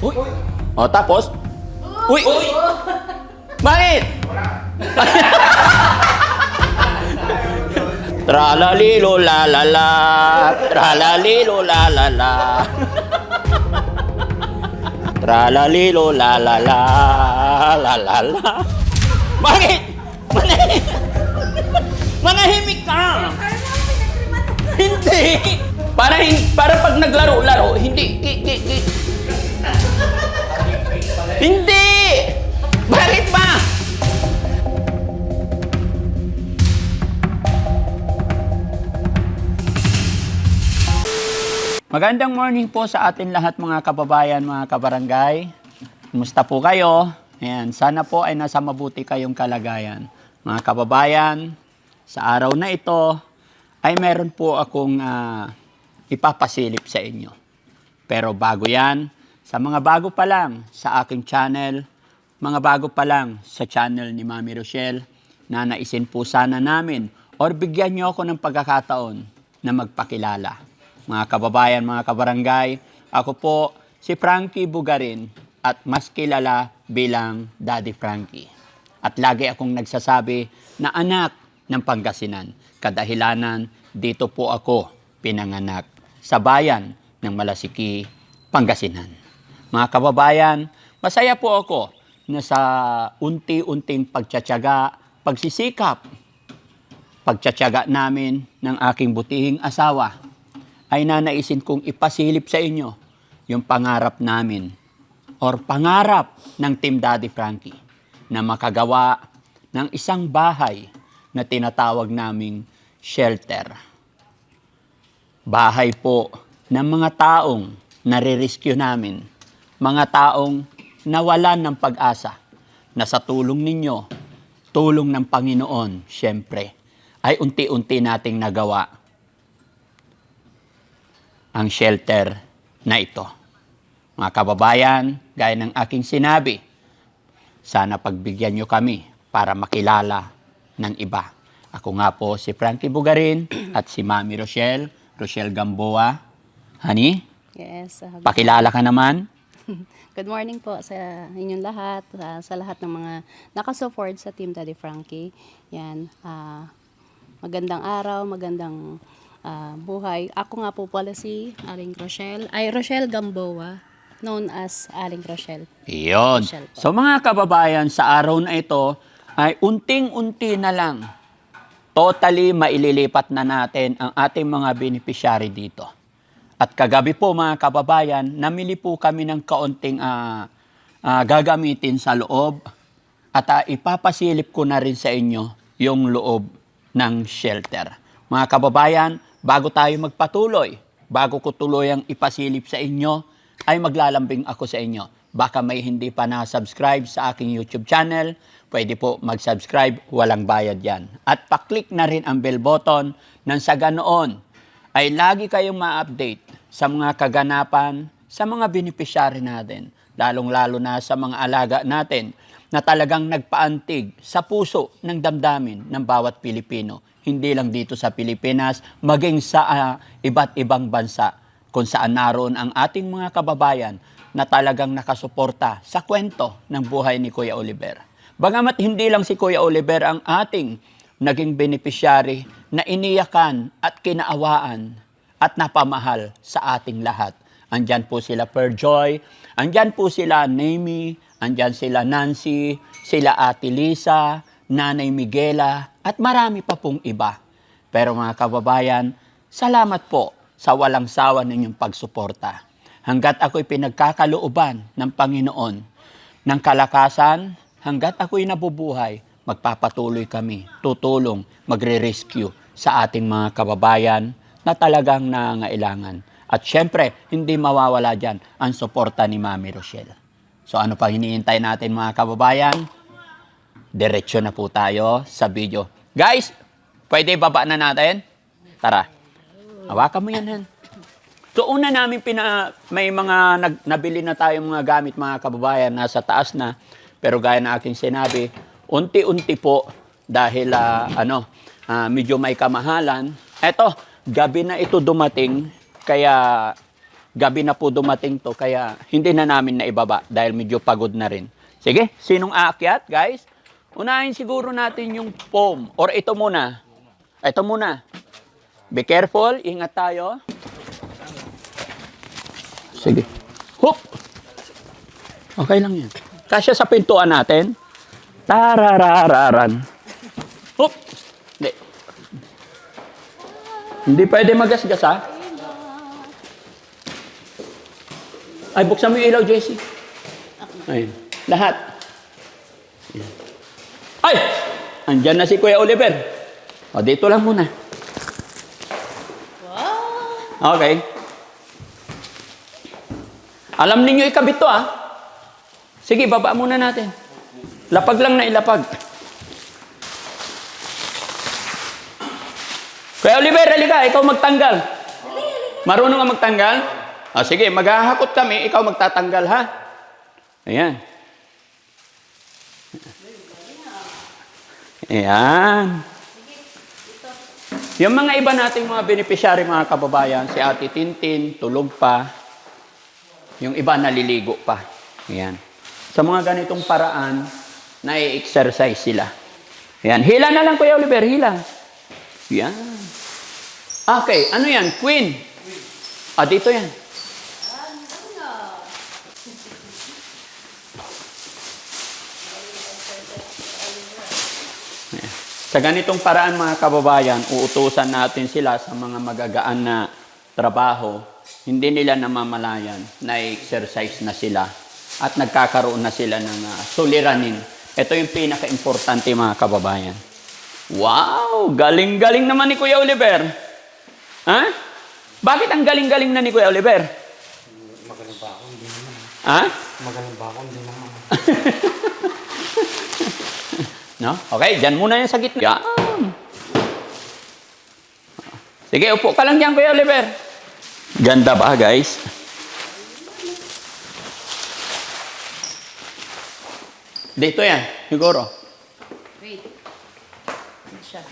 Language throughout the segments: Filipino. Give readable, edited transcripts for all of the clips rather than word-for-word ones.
Uy! O, tapos? Uy! Uy! Bakit? Tralalilo la la la, tralalilo la la la. Tralalilo la la la, la la la. Bakit? Manahimik ka! Hindi! Para pag naglaro-laro, hindi. Hindi! Bakit ba? Magandang morning po sa atin lahat mga kababayan, mga kabarangay. Kumusta po kayo? Ayan, sana po ay nasa mabuti kayong kalagayan. Mga kababayan, sa araw na ito ay meron po akong ipapasilip sa inyo. Pero bago yan, sa mga bago pa lang sa aking channel, mga bago pa lang sa channel ni Mami Rochelle, nanaisin po sana namin or bigyan nyo ako ng pagkakataon na magpakilala. Mga kababayan, mga kabarangay, ako po si Frankie Bugarin at mas kilala bilang Daddy Frankie. At lagi akong nagsasabi na anak ng Pangasinan. Kadahilanan, dito po ako pinanganak sa bayan ng Malasiki, Pangasinan. Mga kababayan, masaya po ako na sa unti-unting pagtsatsaga, pagsisikap, pagtsatsaga namin ng aking butihing asawa, ay nanaisin kong ipasilip sa inyo yung pangarap namin or pangarap ng Team Daddy Frankie na makagawa ng isang bahay na tinatawag naming shelter. Bahay po ng mga taong nare-rescue namin, mga taong nawalan ng pag-asa na sa tulong ninyo, tulong ng Panginoon, syempre, ay unti-unti nating nagawa ang shelter na ito. Mga kababayan, gaya ng aking sinabi, sana pagbigyan nyo kami para makilala ng iba. Ako nga po si Frankie Bugarin at si Mami Rochelle Gamboa. Honey, Yes. pakilala ka naman. Good morning po sa inyong lahat, sa lahat ng mga nakasupport sa Team Daddy Frankie. Yan, magandang araw, magandang buhay. Ako nga po pala si Rochelle Gamboa, known as Aling Rochelle. Iyon. Rochelle po. So mga kababayan, sa araw na ito ay unting-unti na lang totally maililipat na natin ang ating mga beneficiary dito. At kagabi po mga kababayan, namili po kami ng kaunting gagamitin sa loob at ipapasilip ko na rin sa inyo yung loob ng shelter. Mga kababayan, bago tayo magpatuloy, bago ko tuluyang ipasilip sa inyo, ay maglalambing ako sa inyo. Baka may hindi pa na-subscribe sa aking YouTube channel, pwede po mag-subscribe, walang bayad yan. At paklik na rin ang bell button nang sa ganoon ay lagi kayong ma-update sa mga kaganapan, sa mga beneficiary natin, lalong-lalo na sa mga alaga natin na talagang nagpaantig sa puso ng damdamin ng bawat Pilipino. Hindi lang dito sa Pilipinas, maging sa iba't ibang bansa kung saan naroon ang ating mga kababayan na talagang nakasuporta sa kwento ng buhay ni Kuya Oliver. Bagamat hindi lang si Kuya Oliver ang ating naging beneficiary na iniyakan at kinaawaan at napamahal sa ating lahat. Andyan po sila Perjoy, andyan po sila Nemi, andyan sila Nancy, sila Ate Lisa, Nanay Miguela, at marami pa pong iba. Pero mga kababayan, salamat po sa walang sawa ninyong pagsuporta. Hanggat ako'y pinagkakalooban ng Panginoon, ng kalakasan, hanggat ako'y nabubuhay, magpapatuloy kami, tutulong, magre-rescue sa ating mga kababayan na talagang nangailangan. At syempre, hindi mawawala dyan ang suporta ni Mami Rochelle. So ano pa hinihintay natin mga kababayan? Diretso na po tayo sa video. Guys, pwede baba na natin? Tara. Hawakan mo yan, Han. So una namin may mga nabili na tayong mga gamit mga kababayan, nasa taas na. Pero gaya na aking sinabi, unti-unti po dahil medyo may kamahalan. Eto, gabi na ito dumating, kaya gabi na po dumating to, kaya hindi na namin naibaba dahil medyo pagod na rin. Sige, sinong aakyat, guys? Unahin siguro natin yung foam. Or ito muna. Ito muna. Be careful, ingat tayo. Sige. Hop! Okay lang yan. Kasya sa pintuan natin. Tararararan. Hop! Hindi. Hindi pwede magasgas, ha? Ay, buksan mo yung ilaw, Jessie. Ayun. Lahat. Ayan. Ay! Andyan na si Kuya Oliver. O, dito lang muna. Okay. Alam ninyo ikabit to, ah. Sige, baba muna natin. Lapag lang na ilapag. Kuya Oliver, halika, ikaw magtanggal. Marunong ka magtanggal? O, sige, maghahakot kami, ikaw magtatanggal, ha? Ayan. Ayan. Yung mga iba nating mga beneficiary, mga kababayan, si Ate Tintin, tulog pa. Yung iba naliligo pa. Ayan. Sa mga ganitong paraan, nai-exercise sila. Ayan. Hila na lang, Kuya Oliver, hila. Ayan. Okay, ano yan? Queen. Ah, dito yan. Sa ganitong paraan, mga kababayan, uutusan natin sila sa mga magagaan na trabaho. Hindi nila namamalayan, na-exercise na sila at nagkakaroon na sila ng suliranin. Ito yung pinaka-importante, mga kababayan. Wow! Galing-galing naman ni Kuya Oliver. Ha? Bakit ang galing-galing na ni Kuya Oliver? Magaling ba ako? Hindi naman. Ha? Magaling ba ako? Hindi naman. No? Okay, dyan muna yan sa gitna. Yan. Sige, upo ka lang dyan, Kuya Oliver. Ganda ba, guys? Dito yan, siguro. Wait. Ano siya?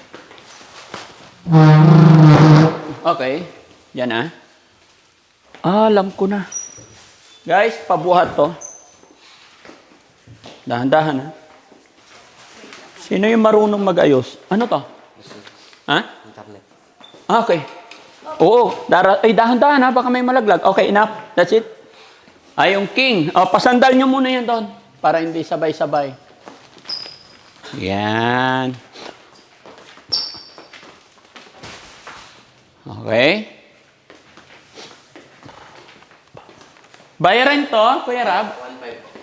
Okay, yan ah. Ah, alam ko na. Guys, pabuhat to. Dahan-dahan ha. Sino yung marunong mag-ayos? Ano to? Ha? Internet. Ah, okay. Oo, dahan-dahan ha, baka may malaglag. Okay, enough. That's it. Ay, yung king. Oh, pasandal nyo muna yan doon para hindi sabay-sabay. Yan. Okay. Bayaran to, Kuya Rab?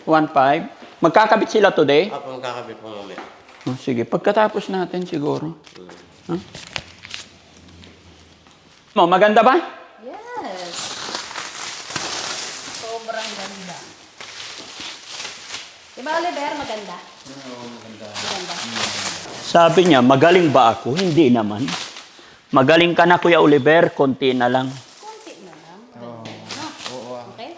1.5. Magkakabit sila today? Ako magkakabit mo mamaya. Oh, sige, pagkatapos natin siguro. Huh? Mo, maganda ba? Yes. Sobrang ganda. Diba, Oliver? Maganda? Oo, maganda. Maganda. Sabi niya, magaling ba ako? Hindi naman. Magaling ka na, Kuya Oliver, konti na lang. Konti na lang. Oo. No? Okay?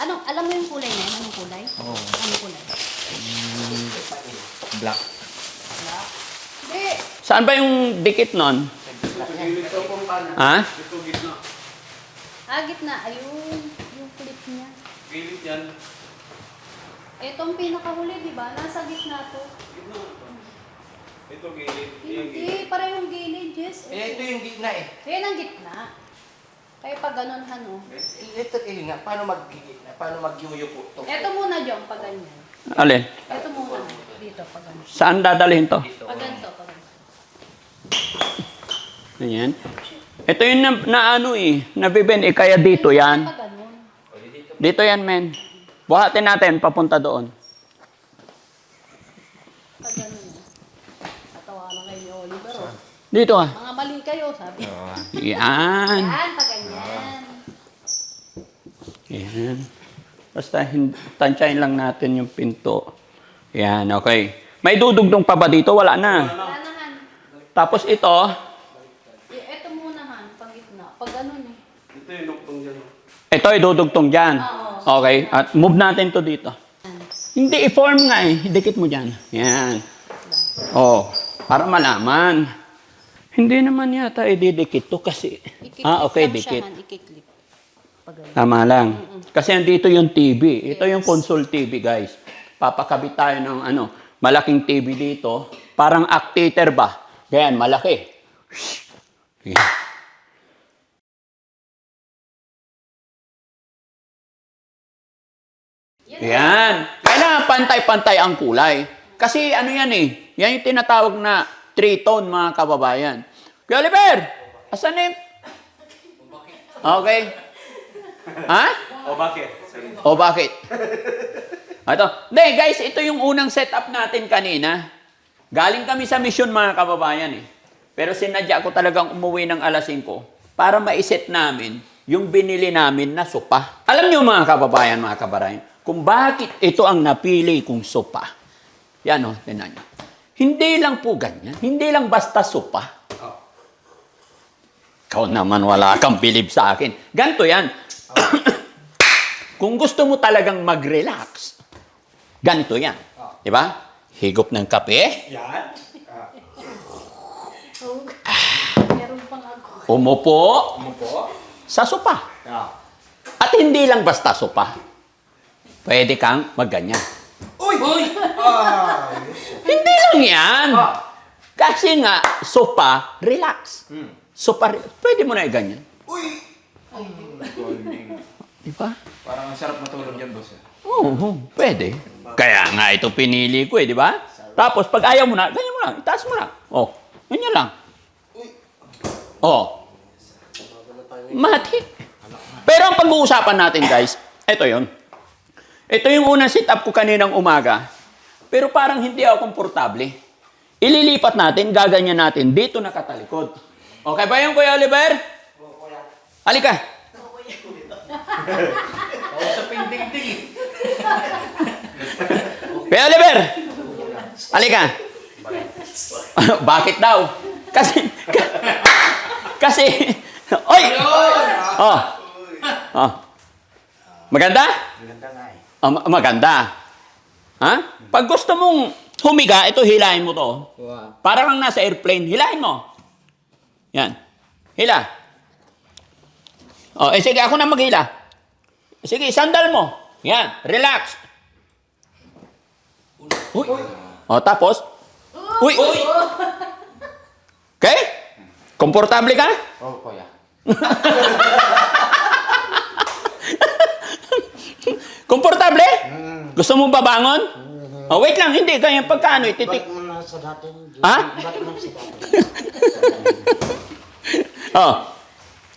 Anong, alam mo yung kulay na yan? Anong kulay? Oo. Anong kulay? Black. Black. Hindi. Saan ba yung dikit nun? Ha? Ah, gitna. Ayun. Yung clip niya. Gilid yan. Itong pinakahuli, di ba? Nasa gitna to. Ito gilid. Hindi, parehong gilid, Jess. Ito yung gitna eh. Yan ang gitna. Kaya pag ganun, ano. Ito nga. Paano mag-gitna? Paano mag-yuyo po? Ito muna, Jong, pag ganyan. Alin? Ito muna. Dito, pag ganyan. Saan dadalhin to? Pag ganito, pag ganito. Ayan. Ito yung na ano eh, nabiben eh, kaya dito yan. Pag ganun. Dito yan, men. Buhatin natin, papunta doon. Pag ganun. Natawa na kayo ni Oliver, oh. Dito ah. Mga mali kayo, sabi. Yan. Yan, pag ganyan. Yan. Basta tansyahin lang natin yung pinto. Yan, okay. May dudugtong pa ba dito? Wala na. Lanahan. Tapos ito, Ito muna, Han, pang gitna. Pag ganun eh. Ito yung luktong dyan. ito ay dudugtong dyan. Okay, at move natin to dito. Hindi, i-form nga eh. Dikit mo dyan. Yan. Oh, para malaman. Hindi naman yata ididikit to kasi. Ikiklip Ah, okay, lang siya, dikit. Han, ikiklip. papagayon. Tama lang. Kasi andito yung TV. Ito yung console TV, guys. Papakabit tayo ng malaking TV dito. Parang act theater ba? Ganyan, malaki. Yan. Yan. Kailangan pantay-pantay ang kulay. Kasi ano yan eh. Yan yung tinatawag na three-tone, mga kababayan. Kuya Oliver, asan na yung... Okay. Ha? O bakit? O bakit? Ito. Hindi, guys, ito yung unang setup natin kanina. Galing kami sa mission, mga kababayan eh. Pero sinadya ko talagang umuwi ng alas 5 para maiset namin yung binili namin na sopa. Alam niyo mga kababayan, mga kabarayan, kung bakit ito ang napili kong sopa. Yan o, tinan niyo. Hindi lang po ganyan. Hindi lang basta sopa. Ikaw naman wala kang bilib sa akin. Ganto yan. Kung gusto mo talagang mag-relax, ganito yan. Diba? Higop ng kape. Yan. Meron pang ako. Umupo Umupo. sa sopa. Ah. At hindi lang basta sopa. Pwede kang magganyan. Uy! Uy! Ah! Hindi lang yan. Ah. Kasi nga, sopa, relax. Sopa, pwede mo na ganyan. Uy! Diba? Parang ang sarap matulog yan, boss. Oo, pwede. Kaya nga ito pinili ko di ba? Tapos pag ayaw mo na, ganyan mo lang, itaas mo lang. Oh, ganyan lang. Oh. Matik. Pero ang pag-uusapan natin, guys, ito yon. Ito yung unang sit-up ko kaninang umaga. Pero parang hindi ako komportable. Ililipat natin, gaganyan natin, dito nakatalikod. Okay ba yung Kuya Oliver? Halika. Sa pinding-ding. Kuya Oliver! Halika. Bakit daw? Kasi, oy! Oh. Oh. Maganda? Maganda nga eh. Oh, maganda. Ha? Pag gusto mong humiga, ito hilahin mo to. Wow. Para kang nasa airplane, hilahin mo. Yan. Hila. Oh, sige, ako na maghila. Sige, sandal mo. Yan, relax. Uy. Oh, tapos? Uy. Okay? Komportable ka? Oh, kuya. Komportable? Gusto mong babangon? Oh, wait lang, hindi. Kaya pagkaano, ititik. Balik mo na sa dati. Ha? Balik mo na sa dati. Oh.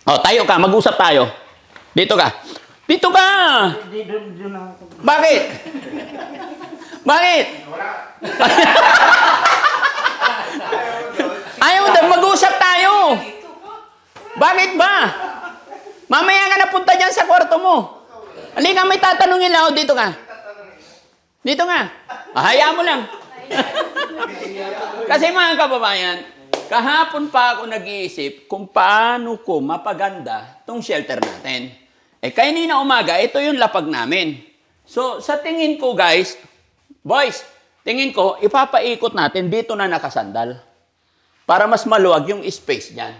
Oh, tayo ka. Mag-usap tayo. Dito ka. Dito ka! Hindi, doon ako. Bakit? Bakit? Ayaw daw, mag-usap tayo. Bakit ba? Mamaya ka na punta dyan sa kwarto mo. Halika, may tatanungin lang ako. Dito ka. Dito nga. Hayaan mo lang. Kasi mga kababayan, kahapon pa ako nag-iisip kung paano ko mapaganda tong shelter natin. Eh, kanina umaga, ito yung lapag namin. So, sa tingin ko, guys, boys, tingin ko, ipapaikot natin dito na nakasandal. Para mas maluwag yung space dyan.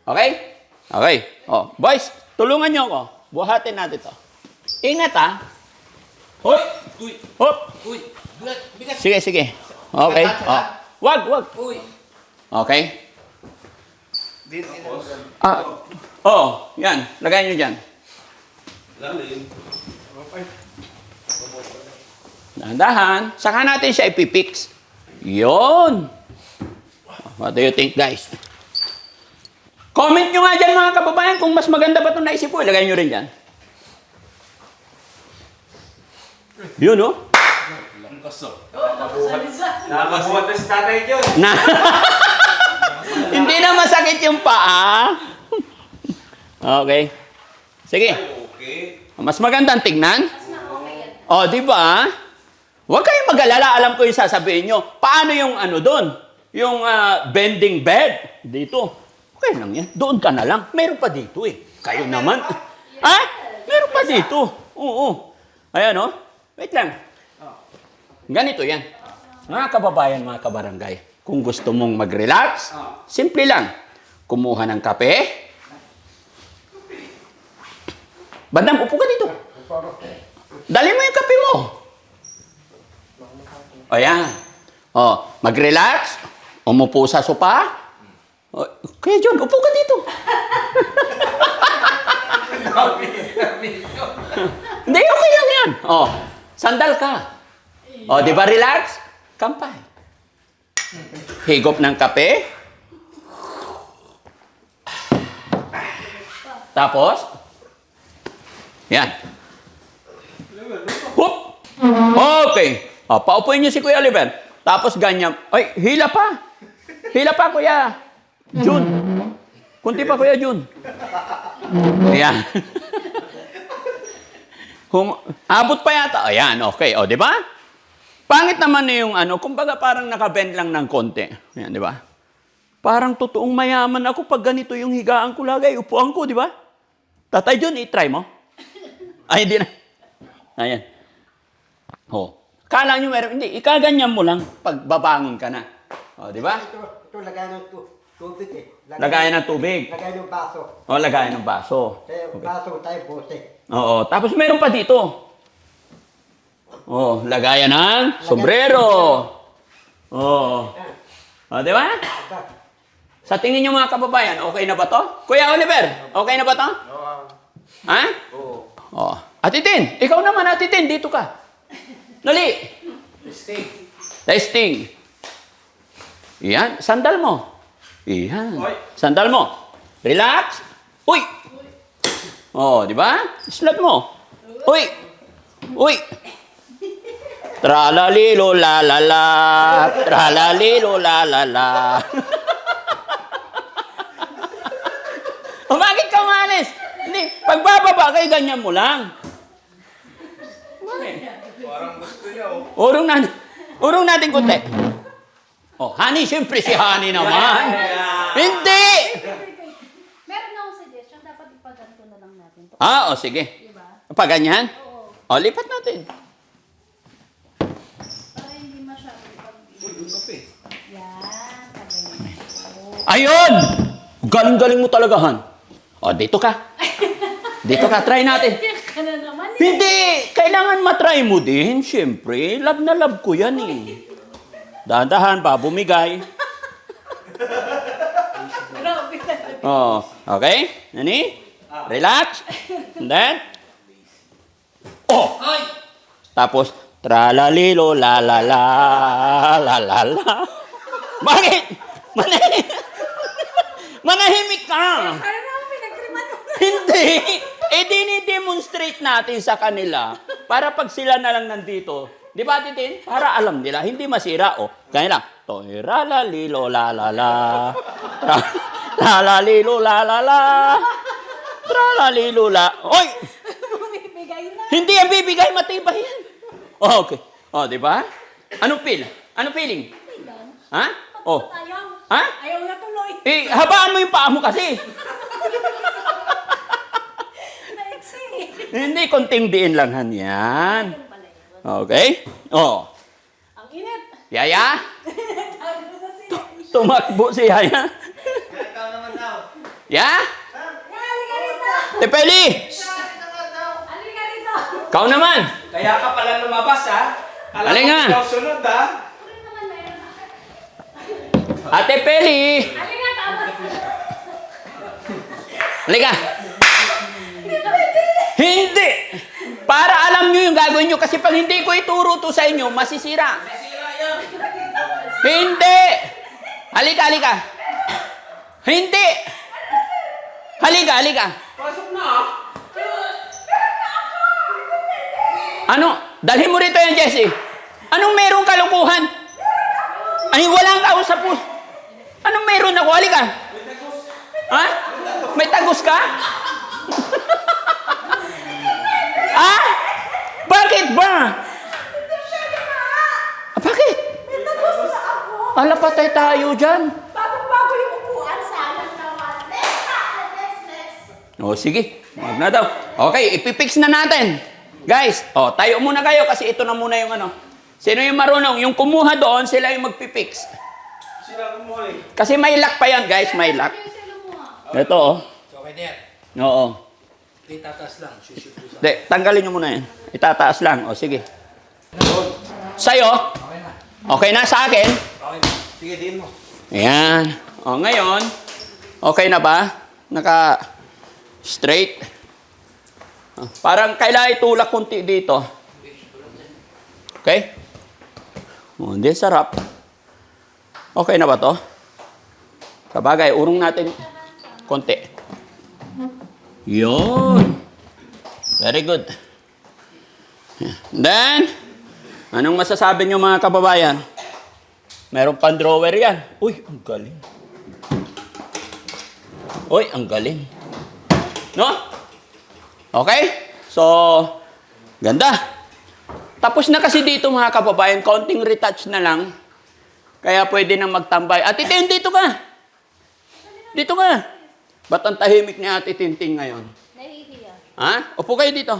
Okay? Okay. Oh, boys, tulungan nyo ako. Buhatin natin to. Ingat, ha? Hop! Uy! Hop! Uy! Bigat! Sige, sige. Okay. Oh. Wag. Uy! Okay? Dito. Yan. Lagay nyo dyan. Dahan-dahan. Saka natin siya ipipix. Yun. What do you think, guys? Comment nyo nga dyan, mga kababayan, kung mas maganda ba itong naisip ko. Ilagay nyo rin dyan. Yun, no? Ang kaso. Nakabuhat na si tatay yun. Na hindi na masakit yung paa. Okay. Sige. Okay. Mas magandang tignan. Oh, di ba? Huwag kayong mag-alala. Alam ko yung sasabihin nyo. Paano yung ano doon? Yung bending bed. Dito. Okay lang yan. Doon ka na lang. Meron pa dito eh. Kayo naman. Ha? Meron pa dito. Oo. Ayan, oh. Wait lang. Ganito yan. Mga kababayan, mga kabarangay, kung gusto mong mag-relax, simple lang. Kumuha ng kape. Bandam, upo ka dito. Dali mo yung kape mo. O yan. O, mag-relax. Umupo sa sopa. O, Kuya John, upo ka dito. Hindi, okay lang yan. O, sandal ka. O, di ba relax? Kampay. Higop ng kape. Tapos, yan. Whoop! Okay. O, paupuin niyo si Kuya Oliver. Tapos ganyan. Ay, hila pa. Hila pa, Kuya Jun. Kunti pa, Kuya Jun. Ayan. Abot pa yata. Ayan, okay. O, di ba? Pangit naman na yung ano, kumbaga parang nakabend lang ng konti. Ayan, di ba? Parang totoong mayaman ako pag ganito yung higaan ko lagay. Upuan ko, di ba? Tatay Jun, i-try mo. Ay, hindi na. Ayan. O. Kala nyo meron. Hindi, ikaganyan mo lang pag babangon ka na. O, di ba? Ito lagay ng tubig eh. Lagayan ng tubig. Lagay ng baso. O, lagayan ng baso. Kaya baso tayo bote. Oo. Tapos meron pa dito. O, lagayan ng sombrero. Oo. O, di ba? Sa tingin nyo mga kababayan, okay na ba to? Kuya Oliver, okay na ba to? Ha? Oo. O. Atitin, ikaw naman Atitin, dito ka. Dali. Testing. Iyan, sandal mo. Iyan. Oy. Sandal mo. Relax. Uy. Oh, di ba? Slot mo. Uy. Uy. Tralalilo la la la. Tralalilo la la la. O bakit ka umalis? Hindi, pagbababa kayo, ganyan mo lang. Parang gusto niya, oh. Urong natin konti. Oh, honey, siyempre si honey naman. Hindi! Meron na akong suggestion, dapat ipaganto na lang natin to. Ah, o sige. Diba? Pa ganyan? Oo. O, lipat natin. Para hindi masyado pag... Yung kape. Yan, kagayon. Ayun! Galing-galing mo talaga, Han. O, dito ka. Dito ka, try natin. Ka na naman eh. Hindi! Kailangan matry mo din, siyempre. Love na love ko yan eh. Dahan-dahan pa, bumigay. Grabe na. Oh, okay? Nani? Relax. And then? Oh! Tapos, tralalilo, la la la, la la la. Bakit? Manahimik. Manahimik ka. Ano naman pinagtriman mo? Hindi. Eh, dini-demonstrate natin sa kanila para pag sila na lang nandito. Di ba, Titin? Para alam nila, hindi masira. O, kaya lang. Toiralalilo, la la la. Tralalilo, la la la. Tralalilo, la. Oy! Bumibigay na. Hindi yan bibigay, matibay yan. Oh, okay. Oh, di ba? Anong feel? Anong feeling? Ha? Oh. Ayaw. Ha? Ayaw na tuloy. Eh, habaan mo yung paa mo kasi. Naiksi. Hindi, konting diin lang han yan. Ganun pala yun. Okay? Oh. Ang init. Yaya? Tago na sila. Tumakbo si Yaya. Ikaw naman daw. Ya? Halika rito. Tepeli! Halika rito. Kau naman! Kaya ka pala lumabas, ha? Alam Halika mo, nga. ikaw sunod, ha? Ano naman meron? Ate Peli! Halika, tama. Halika! Hindi! Para alam nyo yung gagawin nyo kasi pag hindi ko ituro to sa inyo, masisira. Sira yan. Hindi! Halika, halika! Hindi! Halika, halika! Pasok na, ha? Ano? Dalhin mo rito yan, Jessie. Anong merong kalukuhan? Ay, walang kausap mo. Anong meron ako? Halika. Ha? May tagos ka? Ah? Bakit ba? Ah, bakit? Ala, patay tayo dyan. Bagong-bago yung upuan. Sayang naman. Next. O, sige. Wag na daw. Okay, ipipix na natin. Guys, tayo muna kayo kasi ito na muna yung ano. Sino yung marunong? Yung kumuha doon, sila yung magpipix. Sila kumuli. Kasi may lock pa yan, guys. May lock. Ito, oh. Okay, there. Oo. Itataas lang. Shoot ko sa... Hindi, tanggalin nyo muna yan. Itataas lang. O, sige. Sa'yo? Okay na. Okay na sa akin? Okay na. Sige, din mo. Ayan. O, ngayon, okay na ba? Naka-straight. Parang kailangan itulak kunti dito. Okay? O, hindi, sarap. Okay na ba to? Kabagay, urong natin konti. Yun. Very good. Then, anong masasabi nyo mga kababayan? Meron pang drawer yan. Uy, ang galing. Uy, ang galing. No? Okay? So, ganda. Tapos na kasi dito mga kababayan, konting retouch na lang. Kaya pwede nang magtambay. Ate Tin, dito ka. Dito ka. Ba't ang tahimik ni Ate Tinting ngayon? Nahihiya. Ha? Upo kayo dito.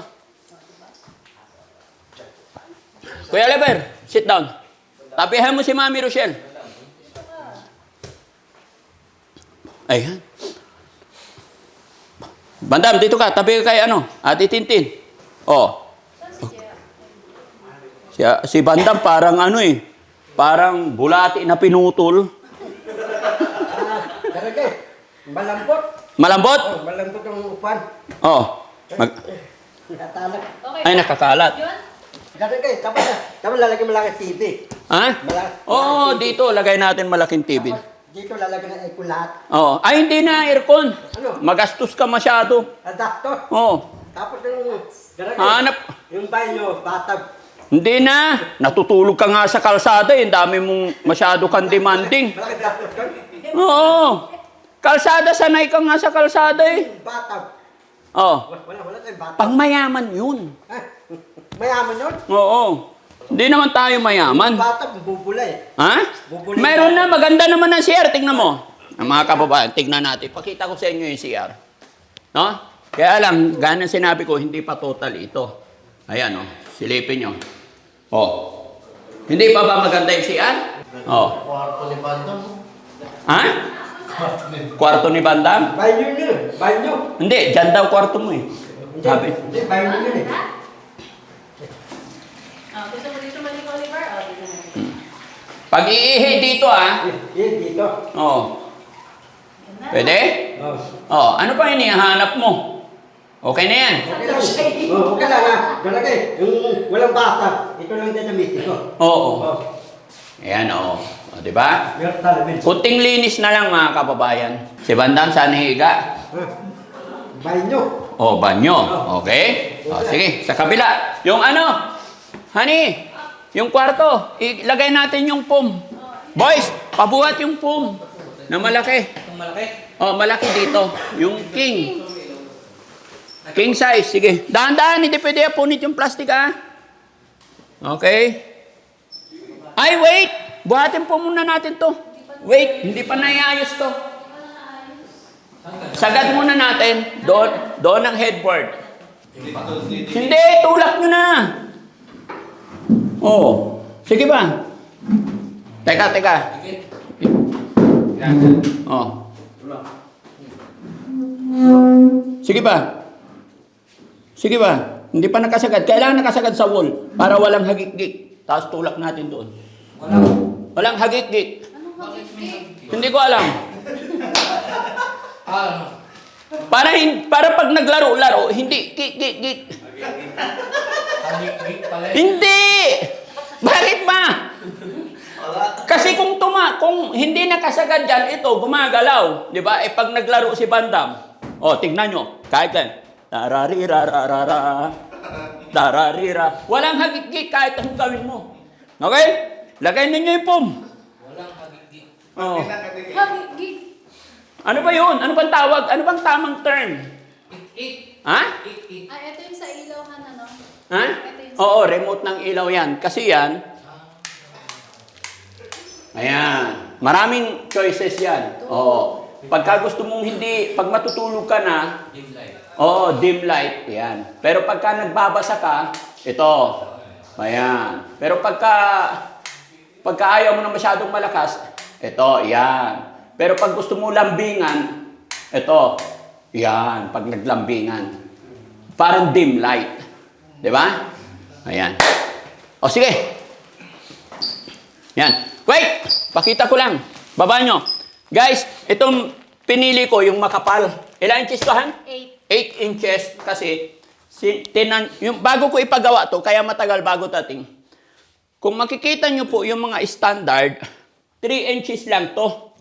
Kuya Lever, sit down. Tapihan mo si Mami Rochelle. Ayan. Bandam, dito ka. Tabi ka kay Ate Tintin. Oh. Si Bandam parang parang bulati na pinutol. Talaga eh. Malambot. Malambot? Oh, malambot ang upan. Oh. Nakatalak. Ay, nakakalat. Talaga eh. Tapos lalagyan mo lang ang TV. Ha? Oo, malaking TV. dito. Lagay natin malaking TV. Tapos dito lalagyan ng aircon lahat. Oo. Ay, hindi na aircon. Ano? Magastos ka masyado. Adapter. Oo. Tapos yung... Hanap. Yung banyo, batag. Hindi na. Natutulog ka nga sa kalsada. Ang dami mong masyado kang demanding. Malaki adapter kan? Oo. Kalsada, sanay ka nga sa kalsada eh. Batag. Oo. Wala tayong batag. Pangmayaman yun. Ha? Mayaman yun? Oo. Hindi naman tayo mayaman. Batag, bubulay. Ha? Bubulay. Mayroon na. Maganda naman ang CR. Tingnan mo. Ang mga kababayan, tignan natin. Pakita ko sa inyo yung CR. No? Kaya lang, ganang sinabi ko, hindi pa total ito. Ayan, oh. Silipin nyo. Oh. Hindi pa ba maganda yung CR? Oh. Kwarto ni Bandam. Ha? Kwarto ni Bandam? Banyo yun. Banyo. Hindi, dyan daw kwarto mo eh. Sabi. Hindi, banyo yun eh. Gusto mo dito maligo, Oliver? Dito na. Pag iihi dito Yan, dito. Oh. Pwede? Oh. Oh, ano pa hinihanap mo? Okay na yan. Okay lang. Oh, okay lang ha. Talaga eh. Yung walang batag, ito lang gagamitin ko. Oo. Oh. Ayan, oh. O, di ba? Meron talamin. Kunting linis na lang mga kababayan. Si Bandam, saan higa? Banyo. Oh, banyo. Okay? Oh, sige, sa kabila. Yung honey, yung kwarto, ilagay natin yung pum. Boys, pabuhat yung pum na malaki. Itong malaki. Oh, malaki dito. Yung king. King size. Sige. Dahan-dahan, hindi pwede punit yung plastic, Okay? Ay, wait! Buhatin po muna natin to. Wait, hindi pa naiayos to. Sagad muna natin. Doon ang headboard. Hindi, tulak nyo na. Oh. Sige ba? Teka. Oh. Sige ba? Sige ba? Hindi pa nakasagad. Kailangan nakasagad sa wall para walang hagik-gik. Tapos tulak natin doon. Walang hagik-gik. Hindi ko alam. Para pag naglaro-laro, hindi gik-gik-gik. Hindi! Bakit ba? Kasi kung hindi nakasagad dyan, ito, gumagalaw. Di ba? Pag naglaro si Bandam, tignan nyo. Kahit yan. Tararira. Walang hagik-gik kahit anong gawin mo. Okay? Lagay ninyo yung pum. Walang hagigit. Oh. Hagig. Ano ba yun? Ano bang tawag? Ano bang tamang term? Ik. Ha? Ik. Ito yung sa ilaw ano? Ha? Oo, remote ng ilaw yan. Kasi yan, ayan. Maraming choices yan. Oo. Pagka gusto mong pag matutulog ka na, Dim light. dim light. Yan. Pero pagka nagbabasa ka, ito. Ayan. Pero pagka ayaw mo na masyadong malakas, ito, yan. Pero pag gusto mo lambingan, ito, yan. Pag naglambingan. Parang dim light. Di ba? Ayan. O sige. Yan. Wait! Pakita ko lang. Baba nyo. Guys, itong pinili ko, yung makapal. Ilang inches to, Han? 8 inches. Kasi, yung, bago ko ipagawa to, kaya matagal bago dating. Kung makikita nyo po yung mga standard, 3 inches lang to.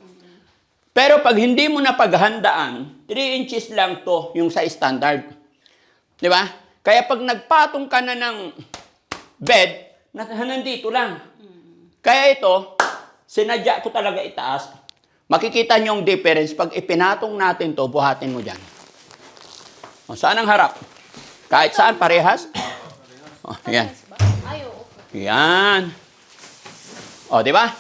Pero pag hindi mo na paghandaan, 3 inches lang to yung sa standard. Di ba? Kaya pag nagpatong ka na ng bed, nandito lang. Kaya ito, sinadya ko talaga itaas. Makikita nyo yung difference. Pag ipinatong natin to, buhatin mo dyan. O, saan ang harap? Kahit saan, parehas. O, yan. Yan. O, di ba?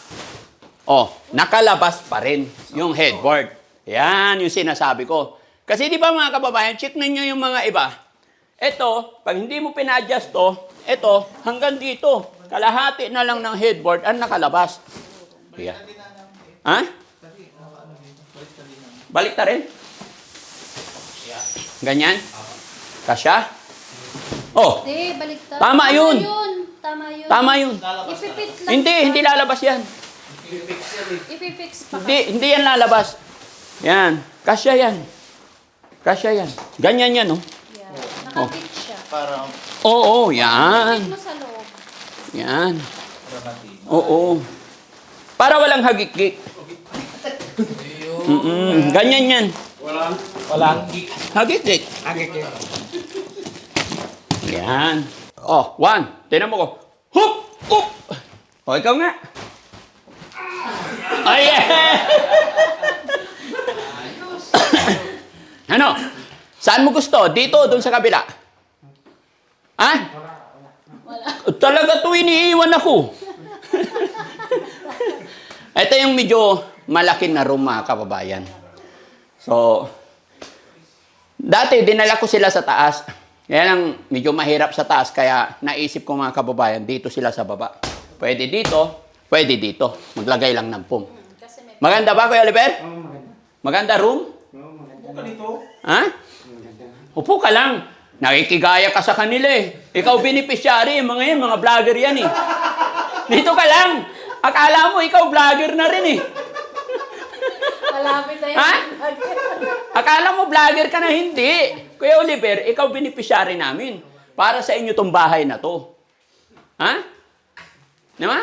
O, nakalabas pa rin yung headboard. Yan yung sinasabi ko. Kasi di ba mga kababayan, check ninyo yung mga iba. Ito, pag hindi mo pina-adjust to, ito, hanggang dito. Kalahati na lang ng headboard ang nakalabas. Yeah. Ha? Balik na rin? Ganyan? Kasya? Oh, Hindi, baliktad. Tama yun. Tama yun. tama yun. Ipipit lang. Hindi lalabas yan. Ipipix pa. Hindi yan lalabas. Yan. Kasya yan. Kasya yan. Ganyan yan, oh. Yan. Nakapit siya. Oo, yan. Ipipit mo sa loob. Yan. Oo. Para walang hagik-gik. Ganyan yan. Walang Hagik-gik. Yan. Oh, 1. Tinan mo ko. Hup! Up! O, ikaw nga. Ayan! Ano? Saan mo gusto? Dito o doon sa kabila? Ha? Talaga to iniiwan ako. Ito yung medyo malaki na room, mga kababayan. So, dati dinala ko sila sa taas. Kaya lang medyo mahirap sa taas, kaya naisip ko mga kababayan, dito sila sa baba. Pwede dito, pwede dito. Maglagay lang ng pum. Maganda ba, Kuya Oliver? Oo, maganda. Maganda room? Oo, maganda. ka dito. Ha? Upo ka lang. Nakikigaya ka sa kanila eh. Ikaw beneficiary, mga yan, mga vlogger yan eh. Dito ka lang. Akala mo, ikaw vlogger na rin eh. Malapit na Ha? Akala mo vlogger ka na, hindi. Kuya Oliver, ikaw beneficiary namin. Para sa inyo tong bahay na to. Ha? Di ba?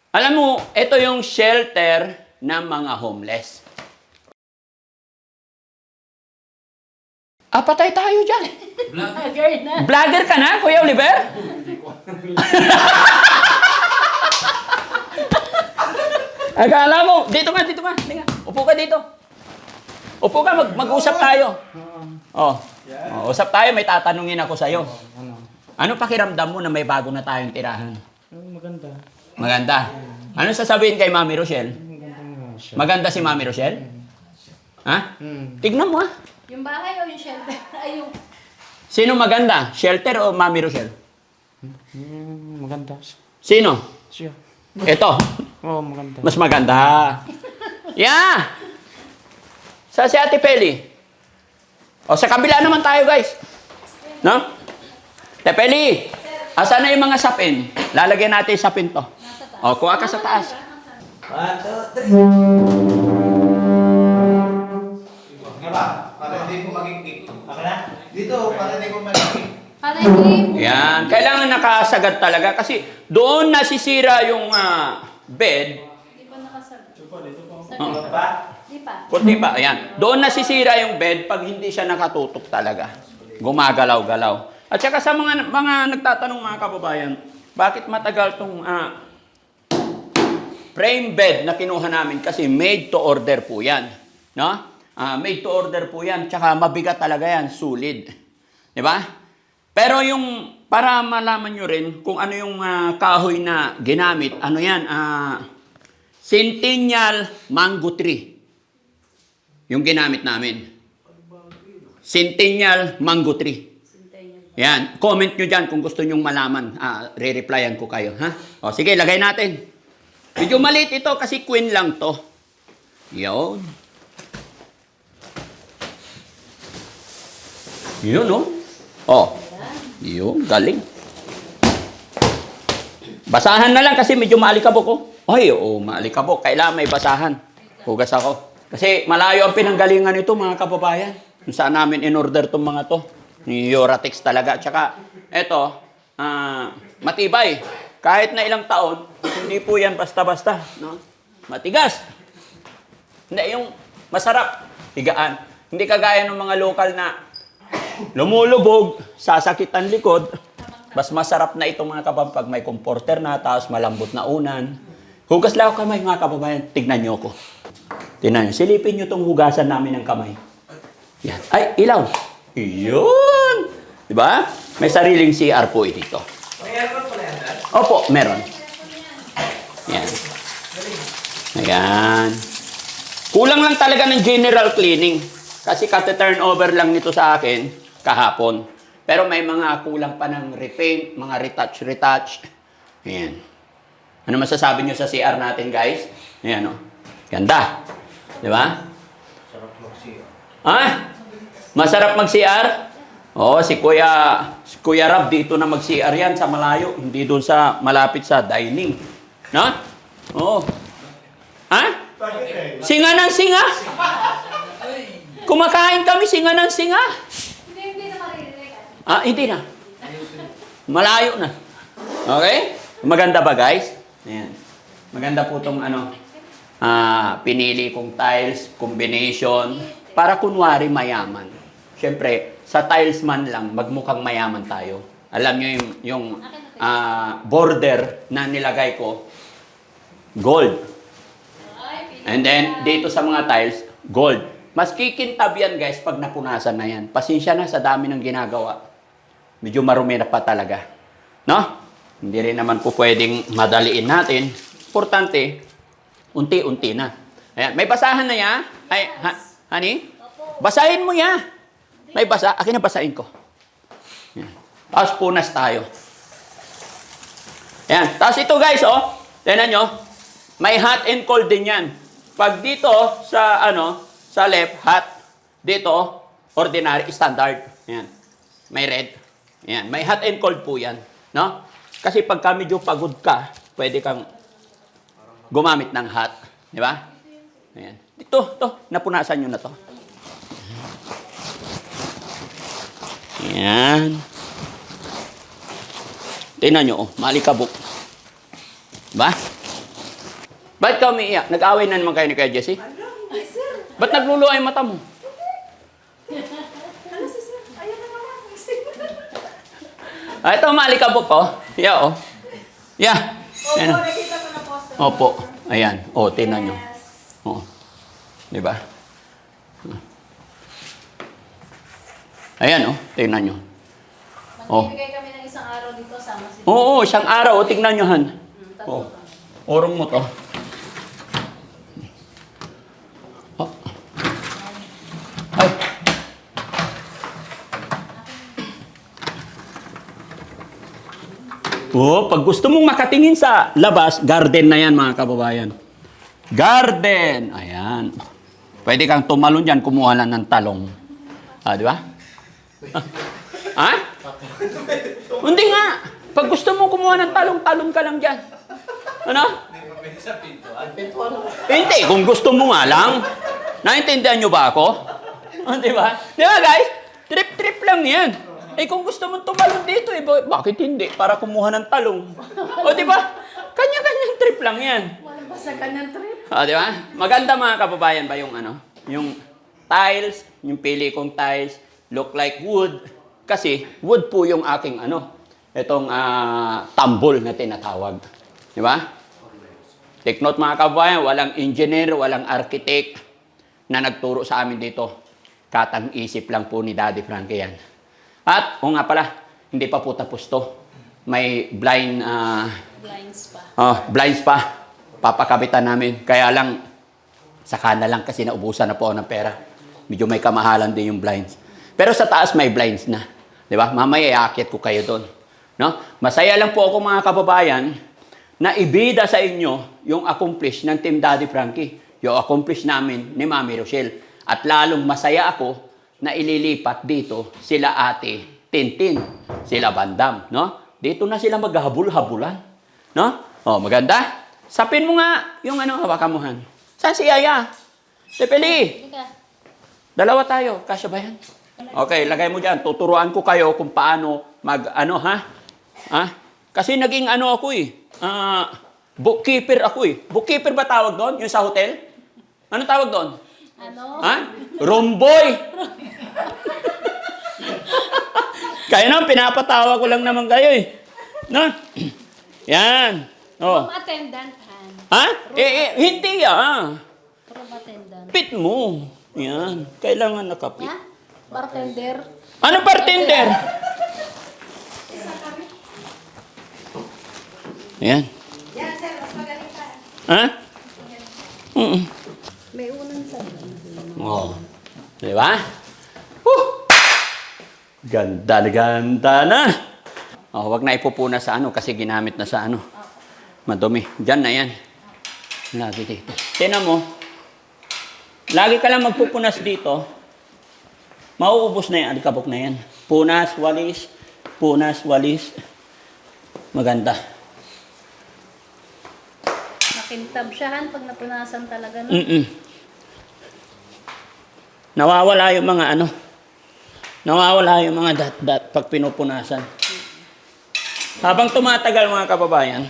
Alam mo, ito yung shelter ng mga homeless. Patay tayo dyan. Vlogger na. Vlogger ka na, Kuya Oliver? Akala mo, dito ka. Tinga. Upo ka dito. Upo ka, mag-usap tayo. Usap tayo, may tatanungin ako sa'yo. Ano pakiramdam mo na may bago na tayong tirahan? Maganda. Maganda. Ano sasabihin kay Mami Rochelle? Maganda nga siya. Maganda si Mami Rochelle? Ha? Tignan mo ha. Yung bahay o yung shelter? Ay, yung... Sino maganda? Shelter o Mami Rochelle? Maganda. Sino? Siya. Ito. Oo, maganda. Mas maganda. Yeah! Sa si Ate Peli. O, sa kabila naman tayo, guys. No? Ate Peli, asan na yung mga sapin? Lalagyan natin yung sapin to. O, kuha ka sa taas. 1, 2, 3. Nga ba? Para hindi ko magiging. Baka na? Dito, para hindi ko magiging. Para hindi... Yan. Kailangan nakasagad talaga kasi doon nasisira yung bed. Di pa nakasag. Oh. Ba? Di pa. Kunti pa. Ayan. Doon nasisira yung bed pag hindi siya nakatutok talaga. Gumagalaw-galaw. At saka sa mga nagtatanong mga kababayan, bakit matagal tong frame bed na kinuha namin? Kasi made to order po yan. No? Made to order po yan. Tsaka mabigat talaga yan. Solid. Di ba? Pero yung, para malaman nyo rin kung ano yung kahoy na ginamit, ano yan? Centennial mango tree. Yung ginamit namin. Centennial mango tree. Yan. Comment nyo dyan kung gusto nyong malaman. Re-replyan ko kayo. Ha? O, sige, lagay natin. Medyo maliit ito kasi queen lang to. Yun. Yun, oh. Oh. Yun, galing. Basahan na lang kasi medyo maalikabok, oh. Ay, oo, maalikabok. Kailangan may basahan. Hugas ako. Kasi malayo ang pinanggalingan nito, mga kababayan. Kung saan namin in-order itong mga to. Ni Yoratex talaga. Tsaka, eto, matibay. Kahit na ilang taon, hindi po yan basta-basta. No? Matigas. Hindi, yung masarap. Higaan. Hindi kagaya ng mga lokal na lumulubog, sasakit ang likod. Mas masarap na itong mga kababayan pag may comforter na, tapos malambot na unan. Hugas lang ako kamay, mga kababayan. Tignan nyo ako. Tignan nyo. Silipin nyo itong hugasan namin ng kamay. Yan. Ay, ilaw. Yun. Diba? May sariling CR po dito. May aircon pala yan, Dad? Opo, meron. Yan. Ayan. Kulang lang talaga ng general cleaning. Kasi kate-turnover lang nito sa akin kahapon. Pero may mga kulang pa ng repaint, mga retouch. Ayan. Ano masasabi nyo sa CR natin, guys? Ayan, o. Ganda. Di ba? Sarap mag-CR. Ah? Masarap mag-CR? Oo, si Kuya Rab dito na mag-CR yan sa malayo. Hindi doon sa malapit sa dining. No? Oo. Ha? Singa ng singa? Kumakain kami, singa ng singa. Hindi na maririnig. Ah, hindi na. Malayo na. Okay? Maganda ba, guys? Ayan. Maganda po itong pinili kong tiles, combination, para kunwari mayaman. Siyempre, sa tiles man lang, magmukhang mayaman tayo. Alam nyo yung border na nilagay ko, gold. And then, dito sa mga tiles, gold. Mas kikintab yan, guys, pag napunasan na yan. Pasensya na sa dami ng ginagawa. Medyo marumi na pa talaga. No? Hindi rin naman po pwedeng madaliin natin. Importante, unti-unti na. Ayan. May basahan na yan? Ay, honey? Basahin mo yan. May basa. Akin na basahin ko. Ayan. Tapos punas tayo. Ayan. Tapos ito, guys, oh. Tignan nyo. May hot and cold din yan. Pag dito, sa left, hot. Dito, ordinary, standard. Ayan. May red. Ayan. May hot and cold po yan. No? Kasi pagka medyo pagod ka, pwede kang gumamit ng hot. Di ba? Ayan. Ito, napunasan nyo na to. Ayan. Tingnan nyo, oh, maalikabok. Diba? Ba't ka umiiyak? Nag-away na naman kayo ni Kuya Jesse? Ay, sir. Ba't nagluluha yung mata mo? Ano si sir? Ayan na naman. Ito, maalikabok, oh. Yeah, oh. Yeah. Ayan. Opo, nakita ko na po, sir. Opo. Ayan. Oh, tingnan nyo. Oh. Diba? Ayan, oh. Tingnan nyo. Oh. Magbibigay kami ng isang araw dito sama si Oo, isang araw. Oh, tingnan nyo, Han. Oh. Orong mo to. Oh. Ay. Oh, pag gusto mong makatingin sa labas, garden na yan, mga kababayan. Garden! Ayan. Pwede kang tumalon dyan, kumuha lang ng talong. Ah, di ba? Ha? Hindi nga. Pag gusto mong kumuha ng talong, talong ka lang dyan. Ano? Hindi, kung gusto mo nga lang. Naintindihan nyo ba ako? Di ba? Di ba, guys? Trip-trip lang yan. Eh, kung gusto mong tumalon dito, eh, bakit hindi? Para kumuha ng talong. O, di ba? Kanya-kanyang trip lang yan. Walang basta kanyang trip. O, di ba? Maganda, mga kababayan, ba yung yung tiles, yung pili kong tiles, look like wood. Kasi, wood po yung aking itong tambol na tinatawag. Di ba? Take note, mga kababayan, walang engineer, walang architect na nagturo sa amin dito. Katang-isip lang po ni Daddy Frankie yan. At, o nga pala, hindi pa po tapos to. May Blinds pa. blinds pa. Papakabitan namin. Kaya lang, saka na lang kasi naubusan na po ako ng pera. Medyo may kamahalan din yung blinds. Pero sa taas may blinds na. Di ba? Mamaya iaakit ko kayo doon. No? Masaya lang po ako, mga kababayan, na ibida sa inyo yung accomplish ng Team Daddy Frankie. Yung accomplish namin ni Mami Rochelle. At lalong masaya ako na ililipat dito sila Ate Tintin, sila Bandam, no? Dito na sila maghahabol-habulan, no? Oh, maganda. Sapin mo nga yung hawakan mo, Han. Saan si Yaya? Tepeli. Dalawa tayo. Kasya ba yan? Okay, lagay mo dyan. Tuturuan ko kayo kung paano ha? Ha? Kasi naging ako bookkeeper ako eh. Bookkeeper ba tawag doon? Yung sa hotel? Ano tawag doon? Ha? Room boy. Kaya naman, pinapatawa ko lang naman kayo eh. No? Yan. Oh. Room attendant, Han. Ha? Hindi Room attendant. Pit mo. Yan. Kailangan nakapit. Ha? Bartender. Ano bartender? Yan. Yan, sir, mas magaling ka. Ha? Mm. May unang sabi. Oh. Di ba? Ganda na ganda na. Oh, wag na ipupuna sa kasi ginamit na sa madumi. Diyan na yan. Lagi dito. Tingnan mo. Lagi ka lang magpupunas dito. Mauubos na yan. Alikabok na yan. Punas, walis. Punas, walis. Maganda. Makintab siya, Han, pag napunasan talaga. No? Nawawala yung mga nawawala yung mga dat-dat pag pinupunasan. Habang tumatagal mga kababayan,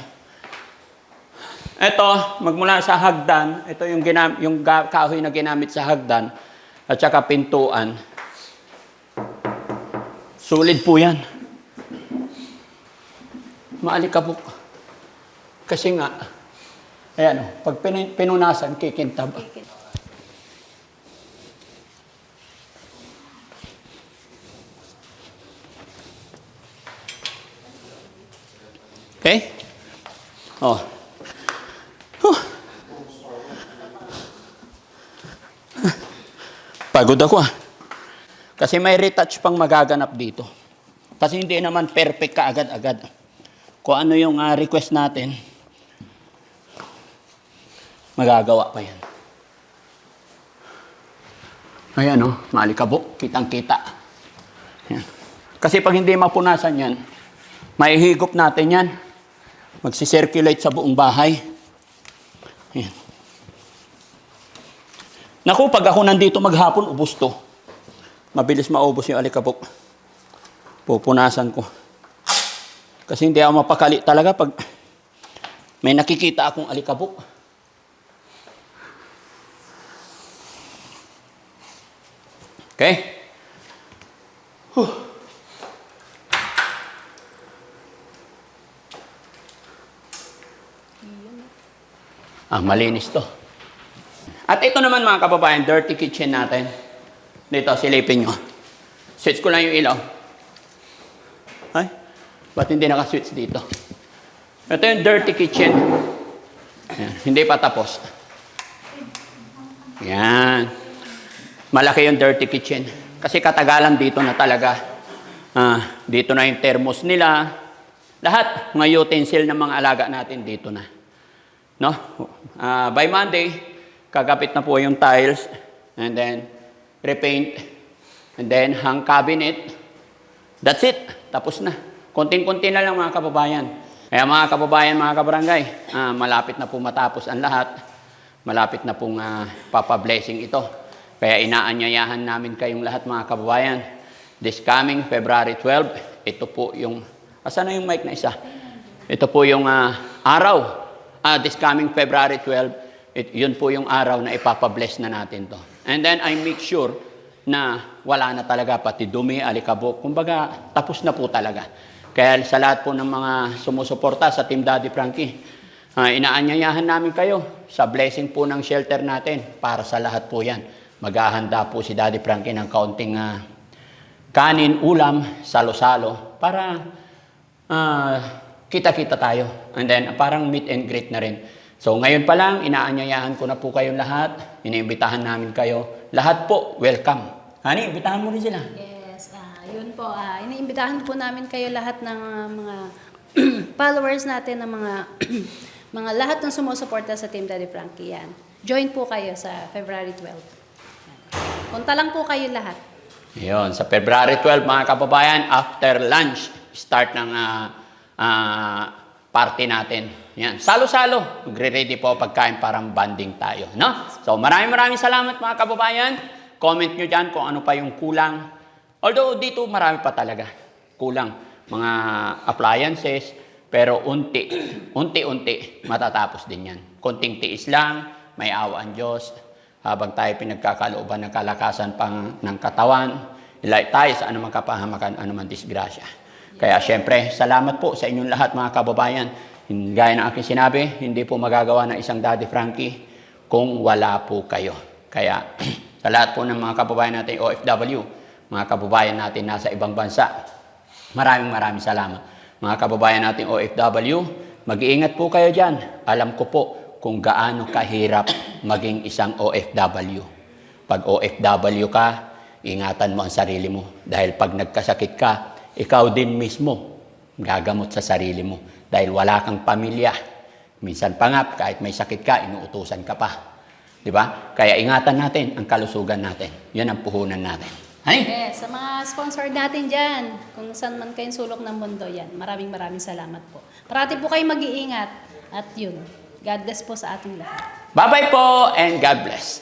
ito, magmula sa hagdan, ito yung kahoy na ginamit sa hagdan, at saka pintuan. Sulit po yan. Maalikabok. Kasi nga, ayan pag pinunasan, kikintab. Okay? Oh. Pagod ako Kasi may retouch pang magaganap dito. Kasi hindi naman perfect ka agad-agad. Kung ano yung request natin, magagawa pa yan. Ayan maalikabok, kitang-kita. Yan. Kasi pag hindi mapunasan yan, maihigop natin yan. Magsisirculate sa buong bahay. Ayan. Naku, pag ako nandito maghapon, ubos to. Mabilis maubos yung alikabok. Pupunasan ko. Kasi hindi ako mapakali talaga pag may nakikita akong alikabok. Okay? Malinis to. At ito naman mga kababayan, dirty kitchen natin. Dito, silipin nyo. Switch ko lang yung ilaw. Ay, ba't hindi naka-switch dito? Ito yung dirty kitchen. Ayan, hindi pa tapos. Yan. Malaki yung dirty kitchen. Kasi katagalan dito na talaga. Dito na yung thermos nila. Lahat, mga utensil ng mga alaga natin dito na. No? By Monday, kagapit na po yung tiles. And then, repaint. And then, hang cabinet. That's it. Tapos na. Konting-konti na lang mga kababayan. Kaya mga kababayan, mga kabarangay, malapit na po matapos ang lahat. Malapit na pong papablessing ito. Kaya inaanyayahan namin kayong lahat mga kababayan. This coming February 12, ito po yung, asan na yung mic na isa? Ito po yung araw. This coming February 12, yun po yung araw na ipapabless na natin to. And then I make sure na wala na talaga pati dumi, alikabok. Kumbaga, tapos na po talaga. Kaya sa lahat po ng mga sumusuporta sa Team Daddy Frankie, inaanyayahan namin kayo sa blessing po ng shelter natin para sa lahat po yan. Maghahanda po si Daddy Frankie ng kaunting kanin, ulam, salo-salo para kita-kita tayo. And then parang meet and greet na rin. So ngayon pa lang, inaanyayahan ko na po kayong lahat. Iniimbitahan namin kayo. Lahat po, welcome. Hani, imbitahan mo rin sila. Yes, yun po. Iniimbitahan po namin kayo lahat ng mga followers natin, ng mga mga lahat ng sumusuporta sa Team Daddy Frankie yan. Join po kayo sa February 12. Punta lang po kayo lahat. Yun, sa February 12, mga kababayan, after lunch, start ng party natin. Yan, salo-salo. Magre-ready po pagkain parang banding tayo, no? So, maraming salamat mga kababayan. Comment nyo dyan kung ano pa yung kulang. Although, dito marami pa talaga kulang. Mga appliances, pero unti-unti, matatapos din yan. Konting tiis lang, may awa ang Diyos. Habang tayo pinagkakalooban ng kalakasan ng katawan, ilay tayo sa anumang kapahamakan, anumang disgrasya. Kaya syempre, salamat po sa inyong lahat mga kababayan. Gaya ng aking sinabi, hindi po magagawa ng isang Daddy Frankie kung wala po kayo. Kaya sa lahat po ng mga kababayan natin OFW, mga kababayan natin nasa ibang bansa, maraming salamat. Mga kababayan natin OFW, mag-iingat po kayo dyan. Alam ko po kung gaano kahirap maging isang OFW. Pag OFW ka, ingatan mo ang sarili mo. Dahil pag nagkasakit ka, ikaw din mismo gagamot sa sarili mo. Dahil wala kang pamilya. Minsan pa nga, kahit may sakit ka, inuutusan ka pa. Diba? Kaya ingatan natin ang kalusugan natin. Yan ang puhunan natin. Hay? Yes, sa mga sponsor natin dyan, kung saan man kayong sulok ng mundo yan, maraming salamat po. Parati po kayong mag-iingat. At yun, God bless po sa ating lahat. Bye-bye po and God bless.